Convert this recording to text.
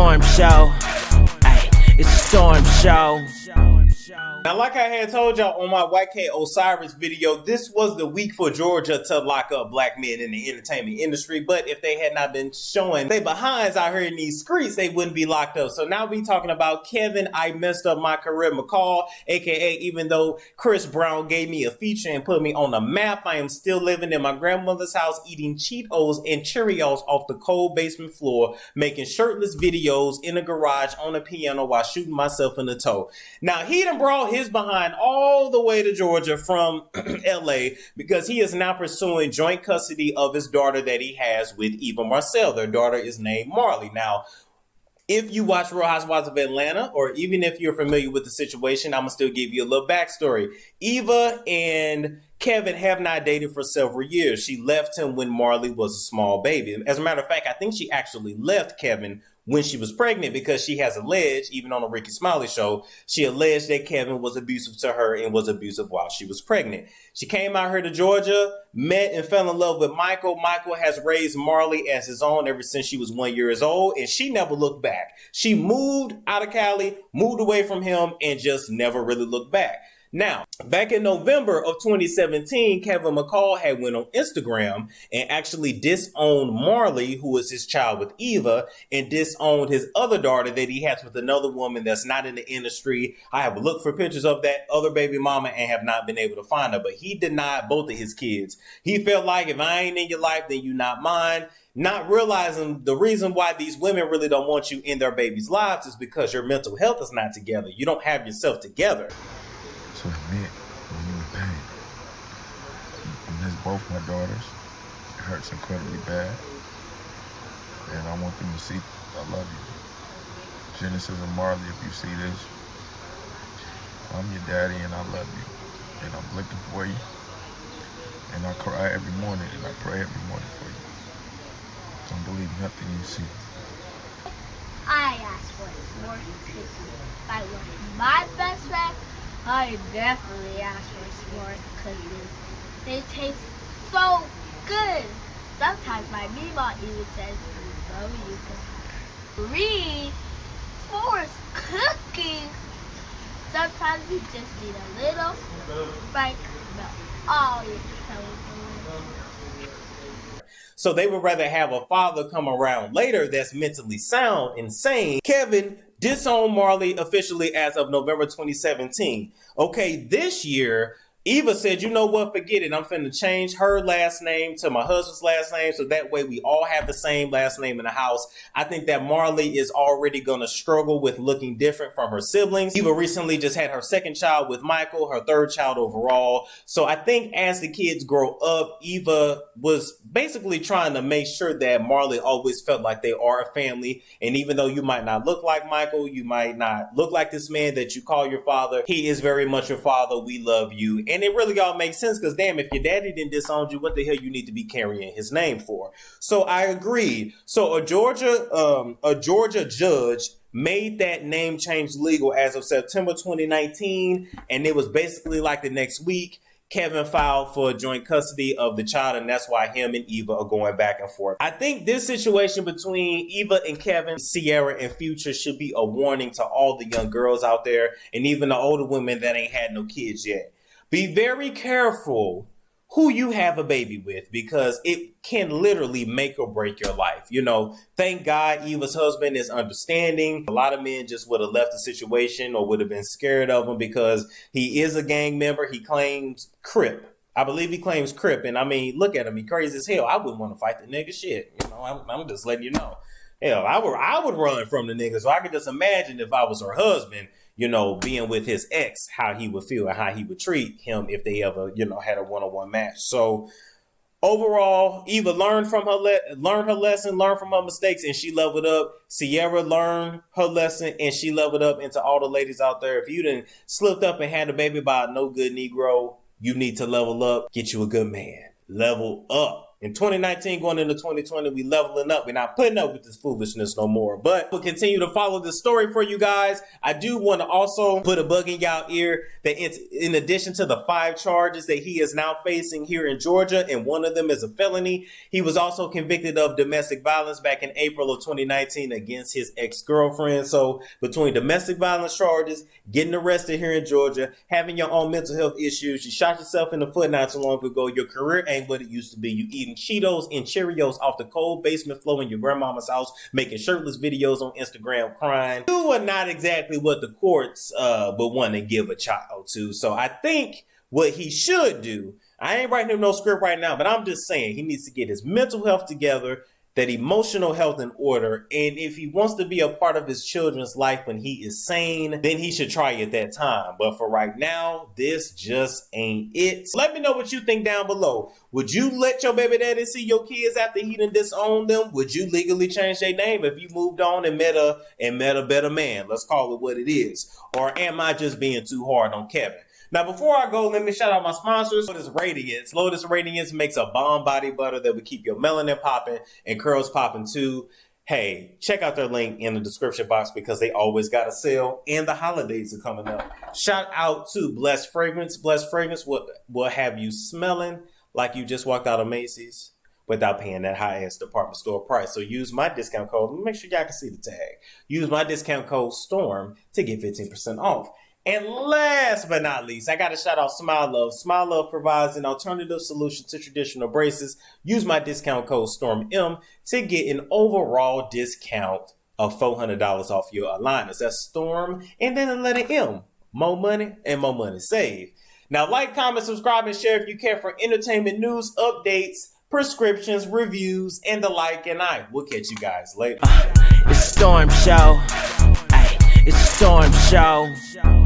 storm show. Ay, it's a storm show. Now, like I had told y'all on my YK Osiris video, this was the week for Georgia to lock up black men in the entertainment industry. But if they had not been showing they behinds out here in these streets, they wouldn't be locked up. So now we talking about Kevin, I messed up my career, McCall, aka even though Chris Brown gave me a feature and put me on the map, I am still living in my grandmother's house eating Cheetos and Cheerios off the cold basement floor, making shirtless videos in a garage on a piano while shooting myself in the toe. Now, he done brought his behind all the way to Georgia from LA because he is now pursuing joint custody of his daughter that he has with EVA MARCILLE. Their daughter is named Marley. Now, if you watch Real Housewives of Atlanta, or even if you're familiar with the situation, I'm going to still give you a little backstory. Eva and Kevin have not dated for several years. She left him when Marley was a small baby. As a matter of fact, I think she actually left Kevin when she was pregnant because she has alleged, even on the Ricky Smiley show, she alleged that Kevin was abusive to her and was abusive while she was pregnant. She came out here to Georgia, met and fell in love with Michael. Michael has raised Marley as his own ever since she was 1 year old, and she never looked back. She moved out of Cali, moved away from him, and just never really looked back. Now, back in November of 2017, Kevin McCall had went on Instagram and actually disowned Marley, who is his child with Eva, and disowned his other daughter that he has with another woman that's not in the industry. I have looked for pictures of that other baby mama and have not been able to find her, but he denied both of his kids. He felt like if I ain't in your life, then you not mine. Not realizing the reason why these women really don't want you in their babies' lives is because your mental health is not together. You don't have yourself together. To admit when you're in pain. And that's both my daughters. It hurts incredibly bad. And I want them to see I love you. Genesis and Marley, if you see this, I'm your daddy and I love you. And I'm looking for you. And I cry every morning and I pray every morning for you. Don't believe nothing you see. I asked for more cookies. If I was my best friend, I definitely asked for s'mores cookies. They taste so good. Sometimes my mama even says, "No, you can have 3 s'mores cookies." Sometimes you just need a little spike milk. Oh, you're so good. So they would rather have a father come around later that's mentally sound and sane. Kevin disowned Marley officially as of November 2017. Okay, this year, Eva said, you know what, forget it. I'm finna change her last name to my husband's last name so that way we all have the same last name in the house. I think that Marley is already going to struggle with looking different from her siblings. Eva recently just had her second child with Michael, her third child overall. So I think as the kids grow up, Eva was basically trying to make sure that Marley always felt like they are a family. And even though you might not look like Michael, you might not look like this man that you call your father, he is very much your father. We love you. And it really all makes sense because damn, if your daddy didn't disown you, what the hell you need to be carrying his name for? So I agreed. So a Georgia judge made that name change legal as of September 2019. And it was basically like the next week, Kevin filed for joint custody of the child, and that's why him and Eva are going back and forth. I think this situation between Eva and Kevin, Sierra and Future should be a warning to all the young girls out there and even the older women that ain't had no kids yet. Be very careful who you have a baby with because it can literally make or break your life. You know, thank God Eva's husband is understanding. A lot of men just would have left the situation or would have been scared of him because he is a gang member. He claims Crip. I believe he claims Crip. And I mean, look at him. He crazy as hell. I wouldn't want to fight the nigga shit. You know, I'm just letting you know. Hell, I would run from the nigga. So I could just imagine if I was her husband, you know, being with his ex, how he would feel and how he would treat him if they ever, you know, had a one-on-one match. So overall, Eva learned from her lesson, learned from her mistakes, and she leveled up. Sierra learned her lesson, and she leveled up. And to all the ladies out there, if you done slipped up and had a baby by a no good Negro, you need to level up. Get you a good man. Level up. In 2019, going into 2020, we leveling up. We're not putting up with this foolishness no more. But we'll continue to follow this story for you guys. I do want to also put a bug in y'all ear that in addition to the 5 charges that he is now facing here in Georgia, and one of them is a felony, he was also convicted of domestic violence back in April of 2019 against his ex-girlfriend. So between domestic violence charges, getting arrested here in Georgia, having your own mental health issues, you shot yourself in the foot not too long ago, your career ain't what it used to be. You eating Cheetos and Cheerios off the cold basement floor in your grandmama's house, making shirtless videos on Instagram crying. You are not exactly what the courts would want to give a child to. So I think what he should do, I ain't writing him no script right now, but I'm just saying he needs to get his mental health together, that emotional health in order, and if he wants to be a part of his children's life when he is sane, then he should try at that time. But for right now, this just ain't it. Let me know what you think down below. Would you let your baby daddy see your kids after he done disowned them? Would you legally change their name if you moved on and met a better man? Let's call it what it is. Or am I just being too hard on Kevin? Now, before I go, let me shout out my sponsors. Lotus Radiance. Lotus Radiance makes a bomb body butter that will keep your melanin popping and curls popping too. Hey, check out their link in the description box because they always got a sale and the holidays are coming up. Shout out to Blessed Fragrance. Blessed Fragrance will have you smelling like you just walked out of Macy's without paying that high-ass department store price. So use my discount code. Make sure y'all can see the tag. Use my discount code STORM to get 15% off. And last but not least, I got to shout out Smile Love. Smile Love provides an alternative solution to traditional braces. Use my discount code STORMM to get an overall discount of $400 off your aligners. That's STORM and then a letter M. More money and more money saved. Now, like, comment, subscribe, and share if you care for entertainment news, updates, prescriptions, reviews, and the like. And I will catch you guys later. It's Storm Show. Ay, it's Storm Show.